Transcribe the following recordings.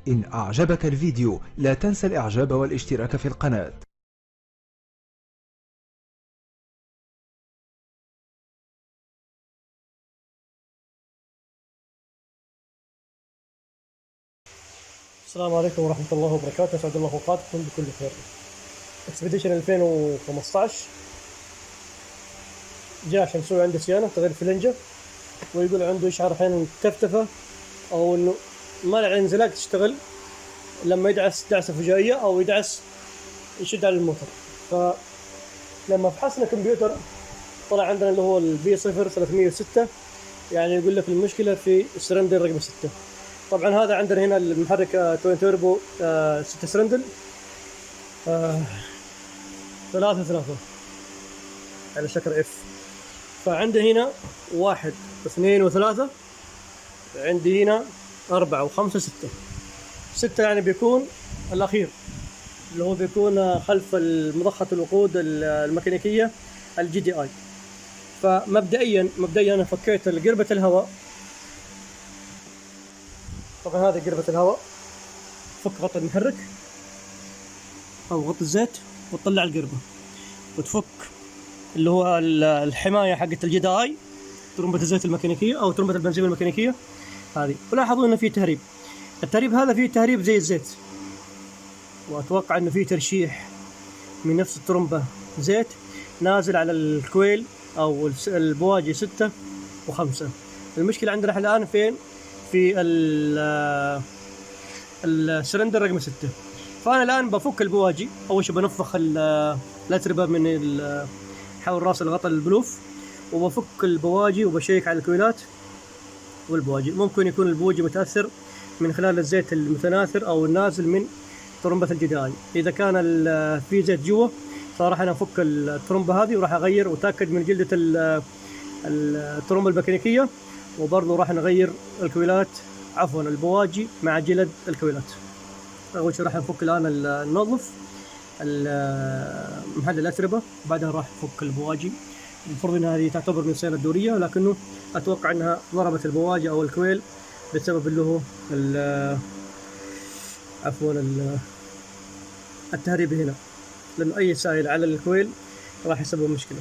إن أعجبك الفيديو لا تنسى الإعجاب والاشتراك في القناة. السلام عليكم ورحمة الله وبركاته، أسعد الله أوقاتكم بكل خير. اكسبيديشن 2015 جاء عشان يسوي عنده صيانة تغيير فلنجة، ويقول عنده يشعر أحيانا تفتفة أو إنه ما له انزلاق تشتغل لما يدعس دعسة فجائية أو يدعس يشد على الموتور. فلما فحصنا كمبيوتر طلع عندنا اللي هو البي 0306، يعني يقول لك المشكلة في السرندل رقم 6. طبعا هذا عندنا هنا المحرك توين توربو 6 سرندل 3 على شكل اف. فعندي هنا 1 2 و3، عندي هنا 4 و5 6 يعني بيكون الأخير اللي هو بيكون خلف مضخة الوقود الميكانيكية الجي دي اي. فمبدئيا أنا فكيت قربة الهواء. طبعا هذه قربة الهواء، فك غطاء المحرك أو غطاء الزيت وتطلع القربة، وتفك اللي هو الحماية حقت الجي دي اي، ترمبة الزيت الميكانيكية أو ترمبة البنزين الميكانيكية هذه. ولاحظوا إنه في تهريب، التهريب هذا فيه تهريب زي الزيت، وأتوقع إنه فيه ترشيح من نفس الترمبة زيت نازل على الكويل أو البواجي 6 و5. المشكلة عندنا احنا الآن فين؟ في السلندر رقم 6. فأنا الآن بفك البواجي، أول شيء بنفخ الأتربة من حول راس الغطاء البلوف، وبفك البواجي وبشيك على الكويلات والبواجي. ممكن يكون البواجي متأثر من خلال الزيت المتناثر أو النازل من ترمبة الجي دي اي. إذا كان في زيت جوا فراح أنا أفك الترمبة هذه وراح أغير وتأكد من جلدة الترمبة الميكانيكية، وبرضه راح نغير الكويلات، عفوا البواجي مع جلد الكويلات. أول شيء راح نفك الآن ننظف محل الأتربة، بعدها راح نفك البواجي. المفروض أن هذه تعتبر من الصيانة الدورية، لكنه أتوقع أنها ضربت البواجي أو الكويل بسبب اللي هو عفوا التهريب هنا، لأنه أي سائل على الكويل راح يسبب مشكلة.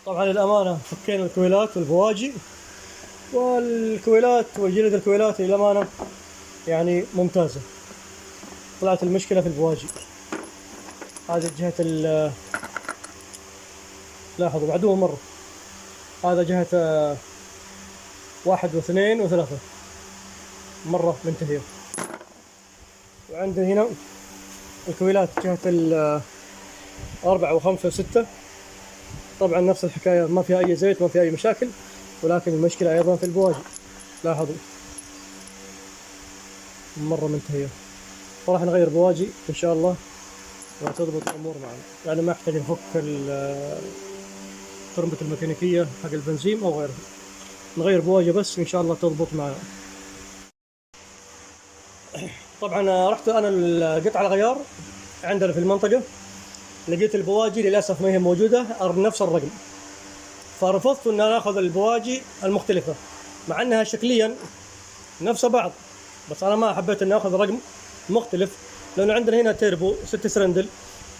طبعا للأمانة فكينا الكويلات والبواجي، والكويلات وجلد الكويلات للأمانة يعني ممتازة. طلعت المشكلة في البواجي هذه جهة لاحظوا بعدوها مرة، هذا جهة 1 و2 و3 مرة منتهية. وعندنا هنا الكويلات جهة 4 و5 و6، طبعا نفس الحكاية، ما فيها أي زيت، ما فيها أي مشاكل، ولكن المشكلة أيضا في البواجي. لاحظوا مرة منتهية. فراح نغير بواجي إن شاء الله وتضبط الأمور معنا، يعني ما أحتاج نفك الترمبة الميكانيكية حق البنزين أو غيره، نغير بواجي بس إن شاء الله تضبط معنا. طبعا رحت أنا قطع الغيار عندنا في المنطقة، لقيت البواجي للأسف ما هي موجودة نفس الرقم، فرفضت أن أنا أخذ البواجي المختلفة مع أنها شكليا نفس بعض، بس أنا ما حبيت أن أخذ رقم مختلف، لأنه عندنا هنا تيربو 6 سرندل،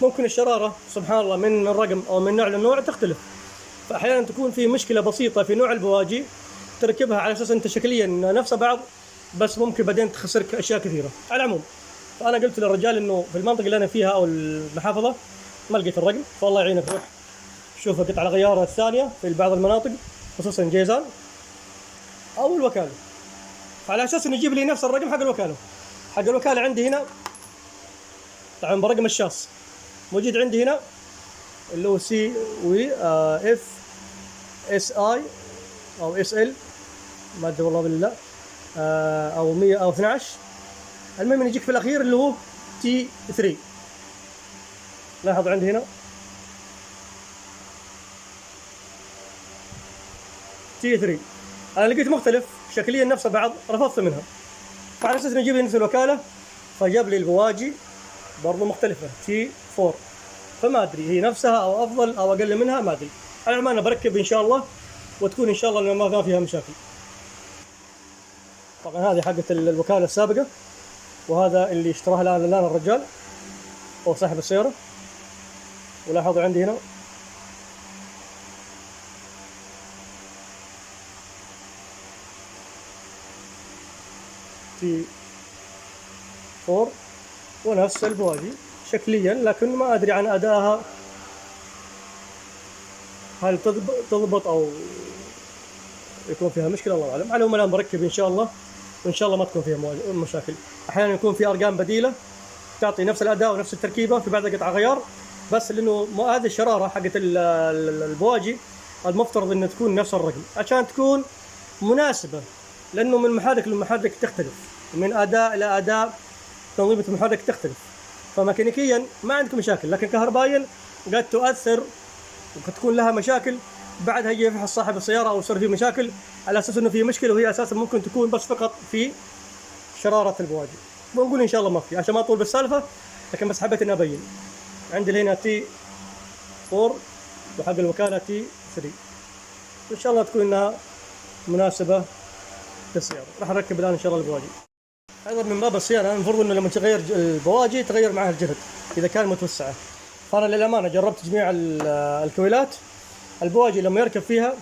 ممكن الشرارة سبحان الله من رقم أو من نوع لنوع تختلف، فأحيانا تكون في مشكلة بسيطة في نوع البواجي تركبها على أساس أنت شكليا نفس بعض، بس ممكن بعدين تخسرك أشياء كثيرة. على العموم فأنا قلت للرجال إنه في المنطقة اللي أنا فيها أو المحافظة ما لقيت الرقم، فالله يعينك روح شوف قطع الغيار الثانية في بعض المناطق خصوصا جيزان أو الوكالة، على أساس إنه يجيب لي نفس الرقم حق الوكالة. حق الوكالة عندي هنا طبعا برقم الشاص موجود عندي هنا اللي هو سي وي اف اس اي او اس ال، ما ادري والله بالله، او 100 او 12. المهم يجيك في الاخير اللي هو تي 3. لاحظ عندي هنا تي 3، انا لقيت مختلف شكليا نفس بعض، رفضت منها، فعلى اساس انه يجيب لي نفس الوكاله فجاب لي البواجي برضو مختلفه تي 4، فما ادري هي نفسها او افضل او اقل منها، ما ادري. على العموم انا بركب ان شاء الله وتكون ان شاء الله ما فيها مشاكل. طبعا هذه حقت الوكالة السابقة، وهذا اللي اشتراها الآن الرجال أو صاحب السيارة. ولاحظوا عندي هنا تي 4 ونفس البواجي شكليا، لكن ما أدري عن أدائها هل تضبط أو يكون فيها مشكلة، الله أعلم. على العموم الآن بركب إن شاء الله، وإن شاء الله ما تكون فيها مشاكل. أحيانا يكون في أرقام بديلة تعطي نفس الأداء ونفس التركيبة في بعض قطع غيار، بس لأنه هذه الشرارة حقت البواجي المفترض أن تكون نفس الرقم عشان تكون مناسبة، لأنه من محرك لمحرك تختلف، من أداء إلى أداء تنظيمة المحرك تختلف. فميكانيكيا ما عندك مشاكل، لكن كهربائيا قد تؤثر وقد تكون لها مشاكل. بعدها يجي يفحص صاحب السيارة أو يصير فيه مشاكل على أساس إنه في مشكلة، وهي أساسا ممكن تكون بس فقط في شرارة البواجي. ونقول إن شاء الله ما في عشان ما أطول بالسالفة، لكن بس حبيت إني أبين. عندي هنا تي 4 وحق الوكالة تي 3، إن شاء الله تكون إنها مناسبة للسيارة. راح نركب الآن إن شاء الله البواجي. أيضا من باب الصيانة المفروض إنه لما تغير البواجي تغير معها الجلد إذا كان متوسعة. فأنا للأمانة جربت تجميع الكويلات، البواجي لما يركب فيها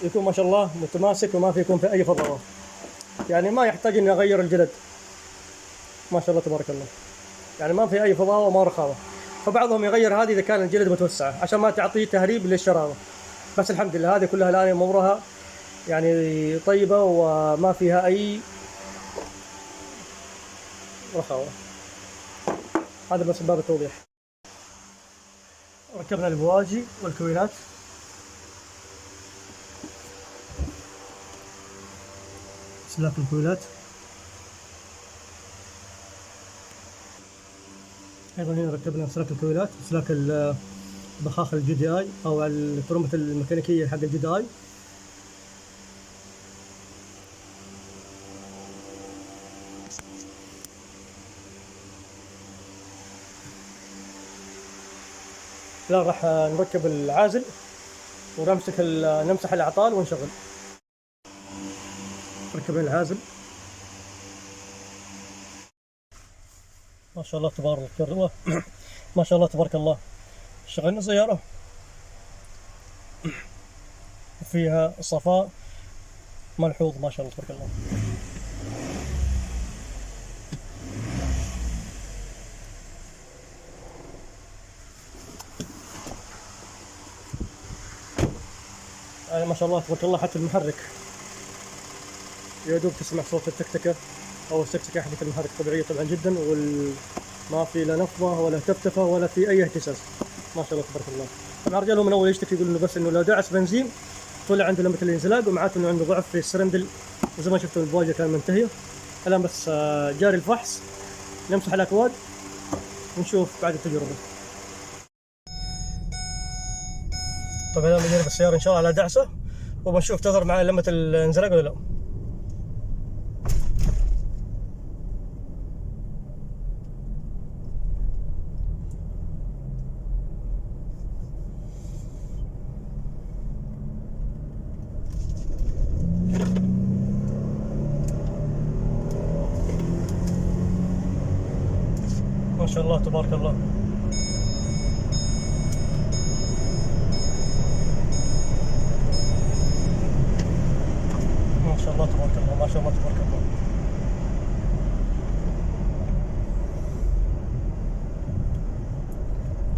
يكون ما شاء الله متماسك وما في يكون في أي فضاوة، يعني ما يحتاج إني أغير الجلد، ما شاء الله تبارك الله، يعني ما في أي فضاوة وما رخاوة. فبعضهم يغير هذه إذا كان الجلد متوسعة عشان ما تعطيه تهريب للشرارة، بس الحمد لله هذه كلها الآن أمورها يعني طيبة وما فيها أي رخاوة. هذا بس من باب التوضيح. ركبنا البواجي والكويلات، سلاك الكويلات. أيضا هنا ركبنا سلاك الكويلات، سلاك البخاخ الجي دي اي أو الترمبة الميكانيكية حق الجي دي اي. لا راح نركب العازل نمسح الأعطال ونشغل. ركبنا العازل، ما شاء الله تبارك الله ما شاء الله تبارك الله. شغلنا سيارة فيها صفاء ملحوظ ما شاء الله تبارك الله. يعني ما شاء الله تبارك الله حتى المحرك يا دوب تسمع صوت التكتكة أو السكسكة حقت المحرك طبيعية طبعا جدا، وما في لا نفضة ولا تفتفة ولا في أي اهتزاز، ما شاء الله تبارك الله. طبعا رجاله من أول يشتكي يقول إنه بس إنه لو دعس بنزين طلع عنده لمبة الانزلاق، ومعناته إنه عنده ضعف في السرندل، وزي ما شفتوا البواجة كان منتهية. الآن بس جاري الفحص، نمسح الأكواد ونشوف بعد التجربة. طبعا الآن بنجرب السيارة إن شاء الله على دعسة وبنشوف تظهر معي لمبة الانزلاق ولا لا. ما شاء الله تبارك الله. ما شاء الله تبارك الله، ما شاء الله تبارك الله.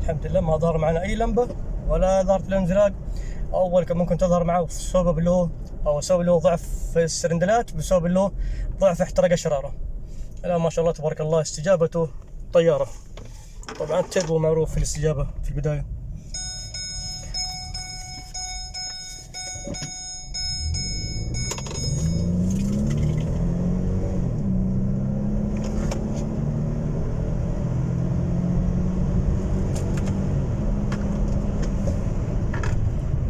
الحمد لله ما ظهر معنا أي لمبة ولا ظهرت الانزلاق. أول كان ممكن تظهر معه بسبب له أو سبب له ضعف في السرندلات، بسبب له ضعف احتراق الشرارة. الآن ما شاء الله تبارك الله استجابته طيارة. طبعا التربو معروف في الاستجابة في البداية.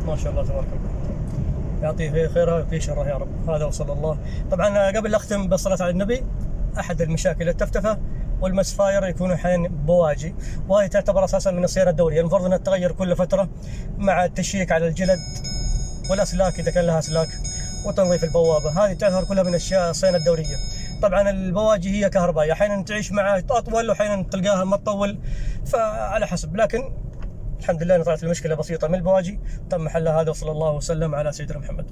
ما شاء الله تبارك الله، يعطيه خيرها ويعطيه شرها يا رب. هذا وصلى الله. طبعا قبل لا اختم بالصلاة على النبي، احد المشاكل التفتفة والمسفاير يكونوا احيانا بواجي، وهي تعتبر اساسا من الصيانة الدورية، المفروض انها تتغير كل فترة مع التشيك على الجلد والاسلاك اذا كان لها اسلاك، وتنظيف البوابة. هذه تعتبر كلها من أشياء الصيانة الدورية. طبعا البواجي هي كهربائية، أحيانا تعيش معها أطول وأحيانا تلقاها ما تطول، فعلى حسب. لكن الحمد لله طلعت المشكلة بسيطة من البواجي، تم حلها هذا، وصلى الله وسلم على سيدنا محمد.